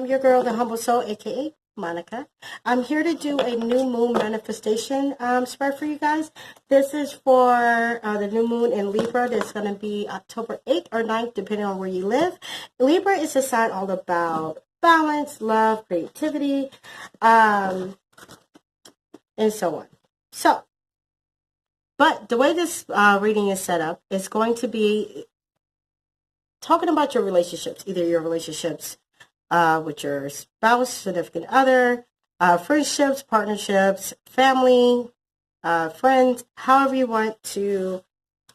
your girl, the Humble Soul, aka Monica. I'm here to do a new moon manifestation spread for you guys. This is for the new moon in Libra. That's going to be October 8th or 9th, depending on where you live. Libra is a sign all about balance, love, creativity, and so on. So, but the way this reading is set up is going to be talking about your relationships, either your relationships with your spouse, significant other, friendships, partnerships, family, friends, however you want to,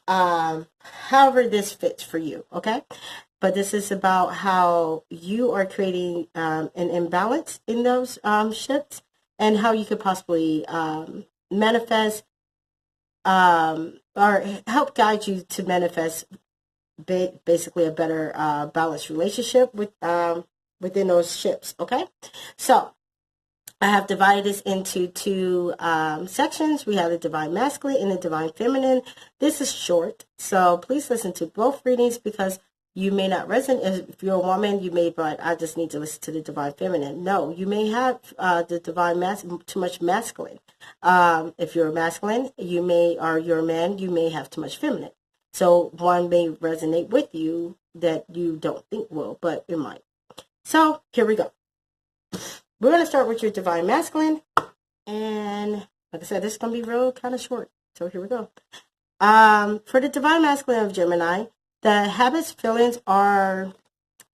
however this fits for you, okay? But this is about how you are creating an imbalance in those ships and how you could possibly manifest or help guide you to manifest basically a better balanced relationship with within those ships. Okay, so I have divided this into two sections. We have the divine masculine and the divine feminine. This is short, so please listen to both readings because you may not resonate. If you're a woman, you may be like, I just need to listen to the divine feminine. No, you may have the divine too much masculine. If you're a masculine, you may, or you're a man, you may have too much feminine. So one may resonate with you that you don't think will, but it might. So here we go. We're going to start with your divine masculine. And like I said, this is going to be real kind of short. So here we go. For the divine masculine of Gemini, the habits, feelings, or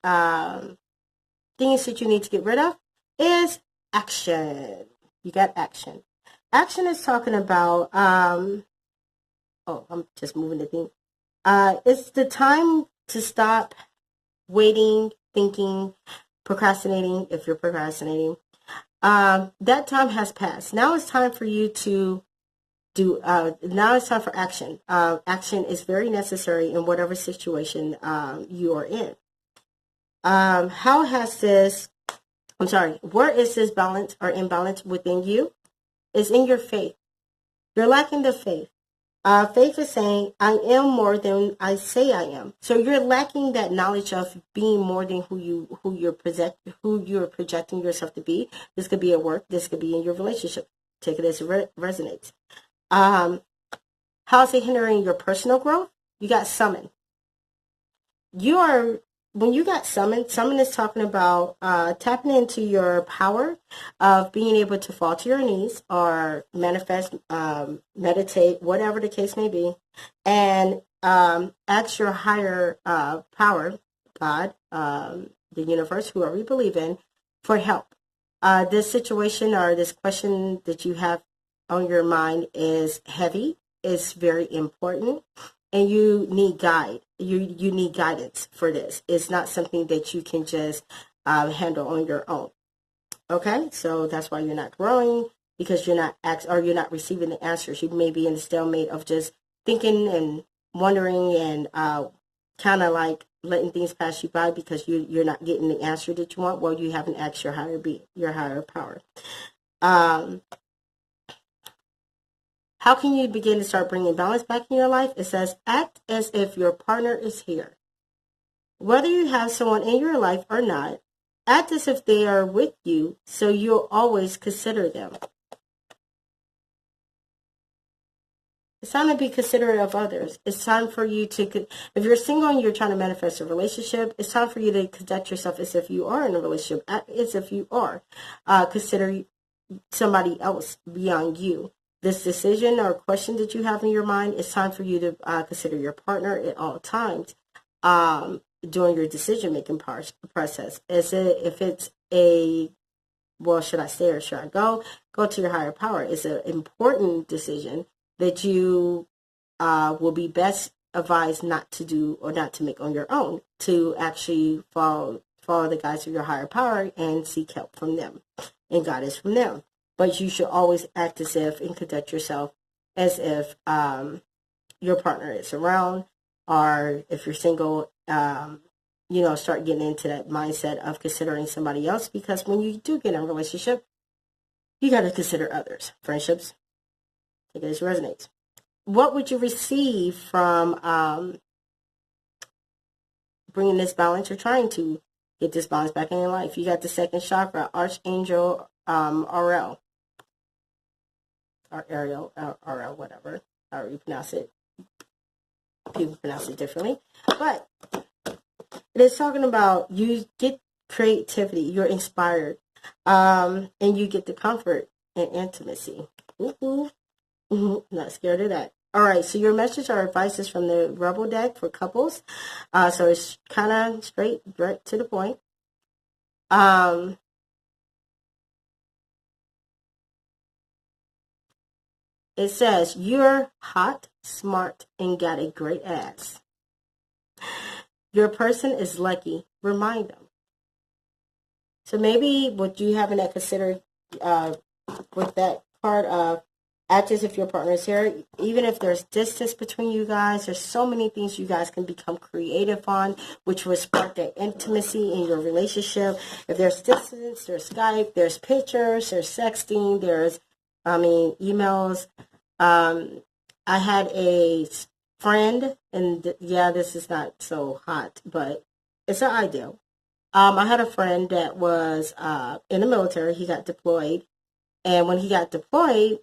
things that you need to get rid of is action. You got action. Action is talking about, I'm just moving the thing. It's the time to stop waiting, thinking, procrastinating, if you're procrastinating. That time has passed. Now it's time for you to now it's time for action. Action is very necessary in whatever situation you are in. Where is this balance or imbalance within you? It's in your faith. You're lacking the faith. Faith is saying, I am more than I say I am. So you're lacking that knowledge of being more than who you're projecting yourself to be. This could be at work. This could be in your relationship. Take it as it resonates. How's it hindering your personal growth? You got summoned. When you got summoned, summon is talking about tapping into your power of being able to fall to your knees or manifest, meditate, whatever the case may be, and ask your higher power, God, the universe, whoever you believe in, for help. This situation or this question that you have on your mind is heavy, it's very important, and you need guide. You need guidance for this. It's not something that you can just handle on your own. Okay, so that's why you're not growing, because you're not receiving the answers. You may be in a stalemate of just thinking and wondering and kind of like letting things pass you by because you're not getting the answer that you want. Well, you haven't asked your higher power. How can you begin to start bringing balance back in your life? It says, act as if your partner is here. Whether you have someone in your life or not, act as if they are with you, so you'll always consider them. It's time to be considerate of others. It's time for you to, if you're single and you're trying to manifest a relationship, it's time for you to conduct yourself as if you are in a relationship, as if you are. Consider somebody else beyond you. This decision or question that you have in your mind, it's time for you to consider your partner at all times during your decision-making process. If it's should I stay or should I go? Go to your higher power. It's an important decision that you will be best advised not to do or not to make on your own, to actually follow the guides of your higher power and seek help from them and guidance from them. But you should always act as if and conduct yourself as if your partner is around, or if you're single, start getting into that mindset of considering somebody else, because when you do get in a relationship, you got to consider others. Friendships, take it as it resonates. What would you receive from bringing this balance or trying to Get this balance back in your life. You got the second chakra, Archangel Ariel. Or Ariel, Ariel, whatever. However you pronounce it. People pronounce it differently. But it is talking about you get creativity. You're inspired. And you get the comfort and intimacy. Not scared of that. All right, so your message or advice is from the Rebel deck for couples. So it's kind of straight, direct to the point. It says, you're hot, smart, and got a great ass. Your person is lucky. Remind them. So maybe what you haven't considered with that part of act as if your partner is here, even if there's distance between you guys, there's so many things you guys can become creative on, which will spark that intimacy in your relationship. If there's distance, there's Skype, there's pictures, there's sexting, there's, emails. I had a friend, and this is not so hot, but it's an ideal. I had a friend that was in the military. He got deployed. And when he got deployed,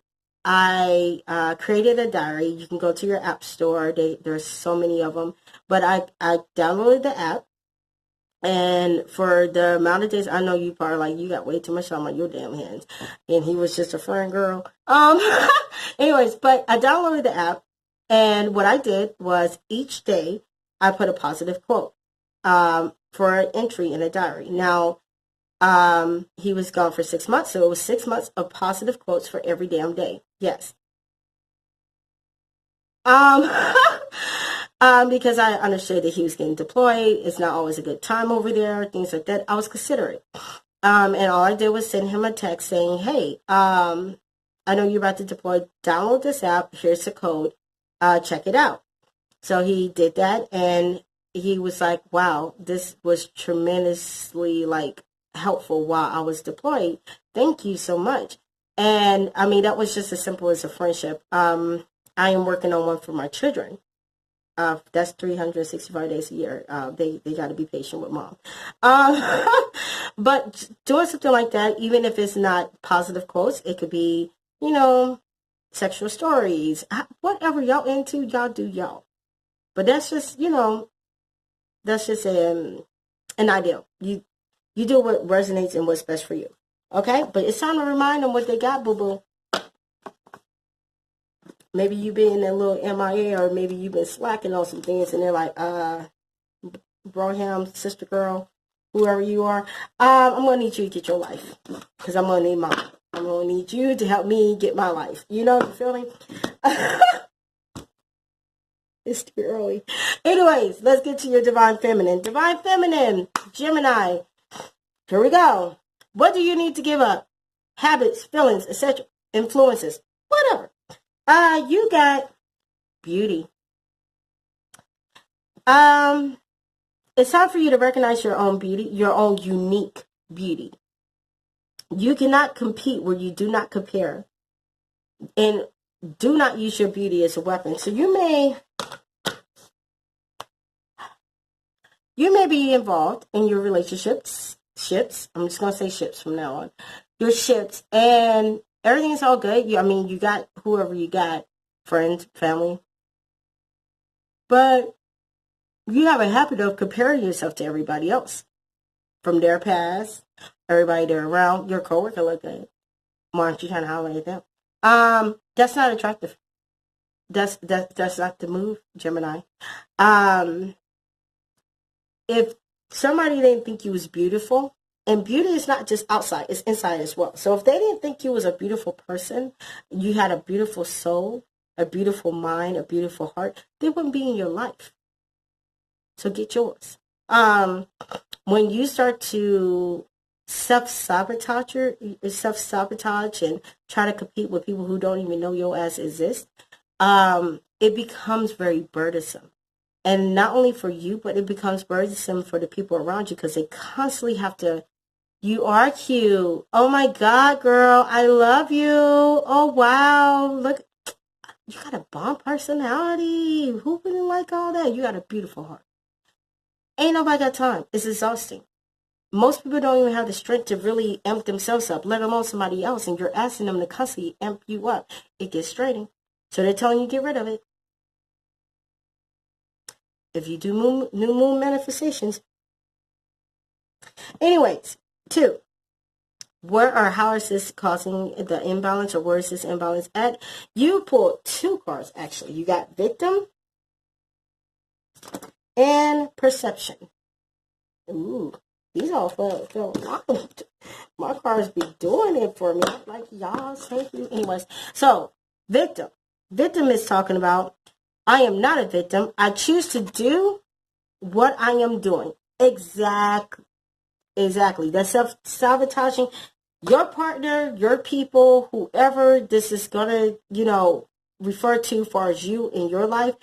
I created a diary. You can go to your app store. There's so many of them. But I downloaded the app. And for the amount of days, I know you probably like, you got way too much time on your damn hands. And he was just a friend, girl. Anyways, but I downloaded the app. And what I did was each day I put a positive quote for an entry in a diary. Now, he was gone for 6 months, so it was 6 months of positive quotes for every damn day. Yes. Because I understood that he was getting deployed. It's not always a good time over there, things like that. I was considerate. And all I did was send him a text saying, hey, I know you're about to deploy. Download this app. Here's the code. Check it out. So he did that, and he was like, wow, this was tremendously, helpful while I was deployed. Thank you so much. And that was just as simple as a friendship. I am working on one for my children. That's 365 days a year. They got to be patient with mom. But doing something like that, even if it's not positive quotes, it could be, sexual stories, whatever y'all into, y'all do y'all. But that's just, that's just an ideal. You do what resonates and what's best for you. Okay? But it's time to remind them what they got, boo-boo. Maybe you've been a little MIA, or maybe you've been slacking on some things, and they're like, Broham, sister girl, whoever you are, I'm going to need you to get your life, because I'm going to need mine. I'm going to need you to help me get my life. You feel me? It's too early. Anyways, let's get to your Divine Feminine. Divine Feminine, Gemini. Here we go. What do you need to give up? Habits, feelings, etc., influences, whatever. You got beauty. It's time for you to recognize your own beauty, your own unique beauty. You cannot compete where you do not compare. And do not use your beauty as a weapon. So you may be involved in your relationships, ships. I'm just going to say ships from now on. Your ships, and everything's all good. You got whoever you got, friends, family. But you have a habit of comparing yourself to everybody else from their past, everybody they're around, your coworker like that. Why aren't you trying to holler at them? That's not attractive. That's not the move, Gemini. If somebody didn't think you was beautiful, and beauty is not just outside, it's inside as well. So if they didn't think you was a beautiful person, you had a beautiful soul, a beautiful mind, a beautiful heart, they wouldn't be in your life. So get yours. When you start to self-sabotage and try to compete with people who don't even know your ass exist, it becomes very burdensome. And not only for you, but it becomes burdensome for the people around you, because they constantly have to, you are cute. Oh my God, girl, I love you. Oh wow, look, you got a bomb personality. Who wouldn't like all that? You got a beautiful heart. Ain't nobody got time. It's exhausting. Most people don't even have the strength to really amp themselves up, let alone somebody else, and you're asking them to constantly amp you up. It gets straining. So they're telling you get rid of it. If you do new moon manifestations. Anyways, 2. Where or how is this causing the imbalance, or where is this imbalance at? You pulled 2 cards, actually. You got victim and perception. Ooh, these all feel my cards be doing it for me. I'm like, y'all, thank you. Anyways, so victim. Victim is talking about, I am not a victim. I choose to do what I am doing. Exactly. That's self-sabotaging. Your partner, your people, whoever this is going to, refer to as far as you in your life,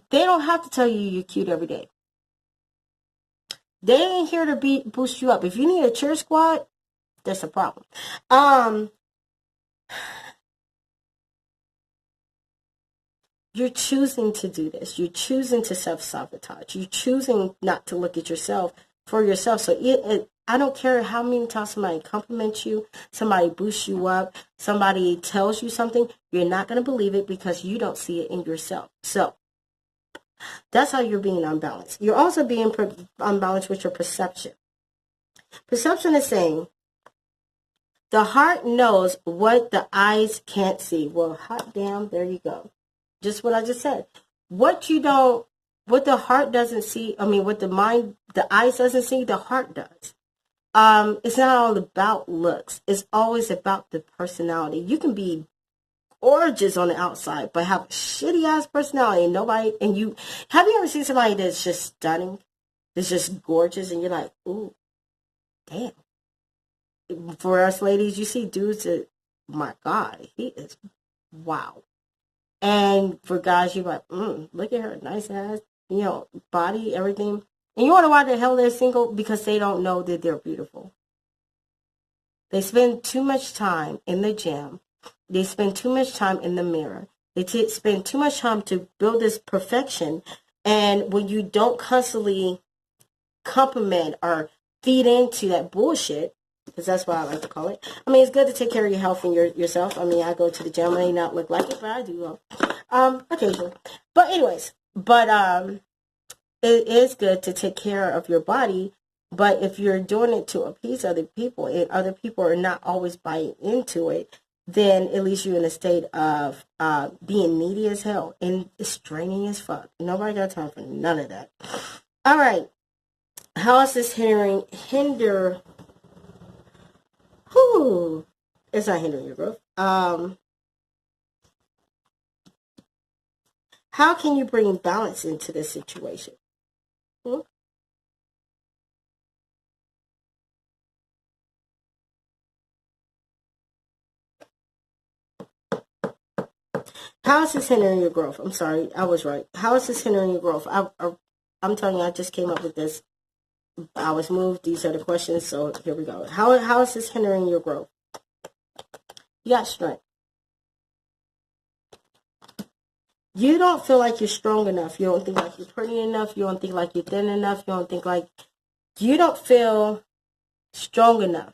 they don't have to tell you you're cute every day. They ain't here to boost you up. If you need a cheer squad, that's a problem. You're choosing to do this. You're choosing to self-sabotage. You're choosing not to look at yourself for yourself. So I don't care how many times somebody compliments you, somebody boosts you up, somebody tells you something, you're not going to believe it because you don't see it in yourself. So that's how you're being unbalanced. You're also being unbalanced with your perception. Perception is saying, the heart knows what the eyes can't see. Well, hot damn, there you go. Just what I just said. What the heart doesn't see, what the eyes doesn't see, the heart does. It's not all about looks. It's always about the personality. You can be gorgeous on the outside, but have a shitty ass personality, and have you ever seen somebody that's just stunning? That's just gorgeous, and you're like, ooh, damn. For us ladies, you see dudes that, my God, he is wow. And for guys, you're like, look at her, nice ass, body, everything. And you wonder why the hell they're single? Because they don't know that they're beautiful. They spend too much time in the gym. They spend too much time in the mirror. They spend too much time to build this perfection. And when you don't constantly compliment or feed into that bullshit, because that's what I like to call it. It's good to take care of your health and yourself. I go to the gym. I may not look like it, but I do. Occasionally. But anyways, it is good to take care of your body. But if you're doing it to appease other people and other people are not always buying into it, then it leaves you in a state of being needy as hell. And it's draining as fuck. Nobody got time for none of that. All right. How is this hinder? It's not hindering your growth. How can you bring balance into this situation? How is this hindering your growth? I'm sorry, I was right. How is this hindering your growth? I'm telling you, I just came up with this. I was moved. These are the questions, so here we go. How is this hindering your growth? You got strength. You don't feel like you're strong enough. You don't think like you're pretty enough. You don't think like you're thin enough. You don't feel strong enough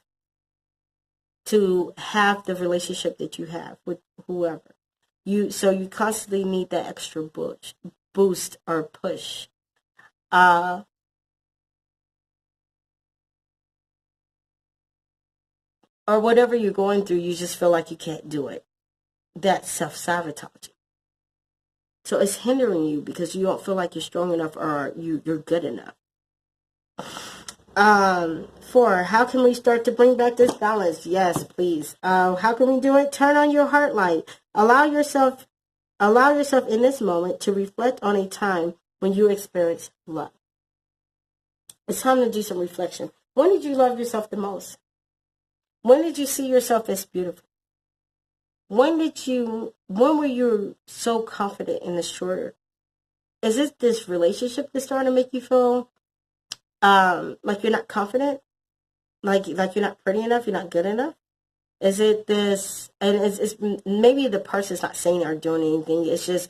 to have the relationship that you have with whoever. So you constantly need that extra boost or push. Or whatever you're going through, you just feel like you can't do it. That's self-sabotaging. So it's hindering you because you don't feel like you're strong enough or you're good enough. 4, how can we start to bring back this balance? Yes, please. How can we do it? Turn on your heart light. Allow yourself in this moment to reflect on a time when you experienced love. It's time to do some reflection. When did you love yourself the most? When did you see yourself as beautiful? When were you so confident and assured? Is it this relationship that's starting to make you feel like you're not confident? Like you're not pretty enough, you're not good enough? Is it this, and it's maybe the person's not saying or doing anything, it's just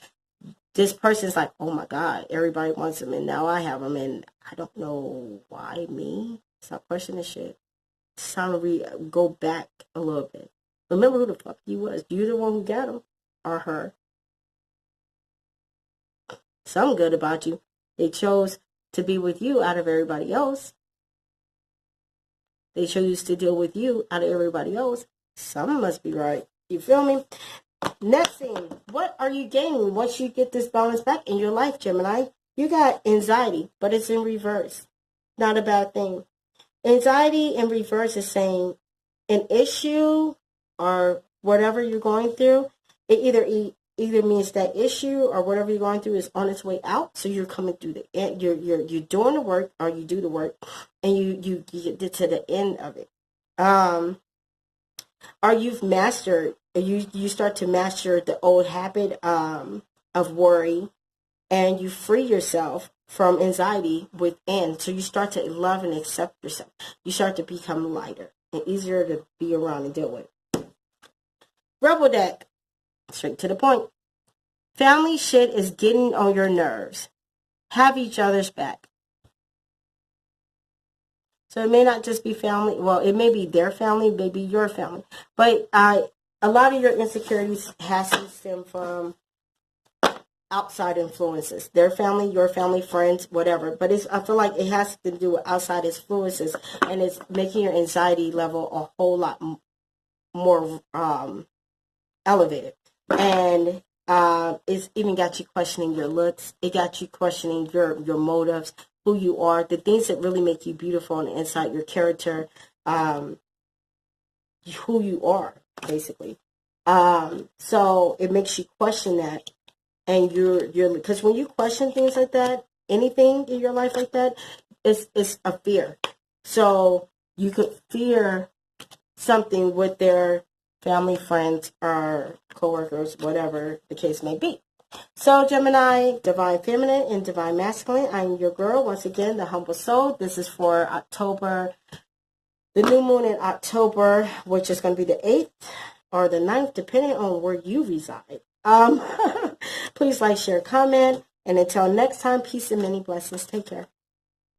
this person's like, oh my God, everybody wants them and now I have them and I don't know why me. Stop questioning shit. It's time to go back a little bit. Remember who the fuck you was. You're the one who got him or her. Something good about you. They chose to be with you out of everybody else. They chose to deal with you out of everybody else. Something must be right. You feel me? Next thing, what are you gaining once you get this balance back in your life, Gemini? You got anxiety, but it's in reverse. Not a bad thing. Anxiety in reverse is saying an issue or whatever you're going through, it either means that issue or whatever you're going through is on its way out. So you're coming through you're doing the work, or you do the work, and you get to the end of it. Or you've mastered, you start to master the old habit of worry, and you free yourself from anxiety within. So you start to love and accept yourself. You start to become lighter and easier to be around and deal with. Rebel deck, straight to the point. Family shit is getting on your nerves. Have each other's back. So it may not just be family. Well, it may be their family, maybe your family. But a lot of your insecurities has to stem from outside influences. Their family, your family, friends, whatever. But I feel like it has to do with outside influences, and it's making your anxiety level a whole lot more elevated. And it's even got you questioning your looks. It got you questioning your motives, who you are, the things that really make you beautiful on the inside, your character, who you are, basically. So it makes you question that. And you're because when you question things like that, anything in your life like that, it's a fear. So you could fear something with their family, friends, or coworkers, whatever the case may be. So Gemini, Divine Feminine and Divine Masculine, I'm your girl, once again, the Humble Soul. This is for October, the new moon in October, which is going to be the 8th or the 9th, depending on where you reside. Please like, share, comment, and until next time, peace and many blessings. Take care.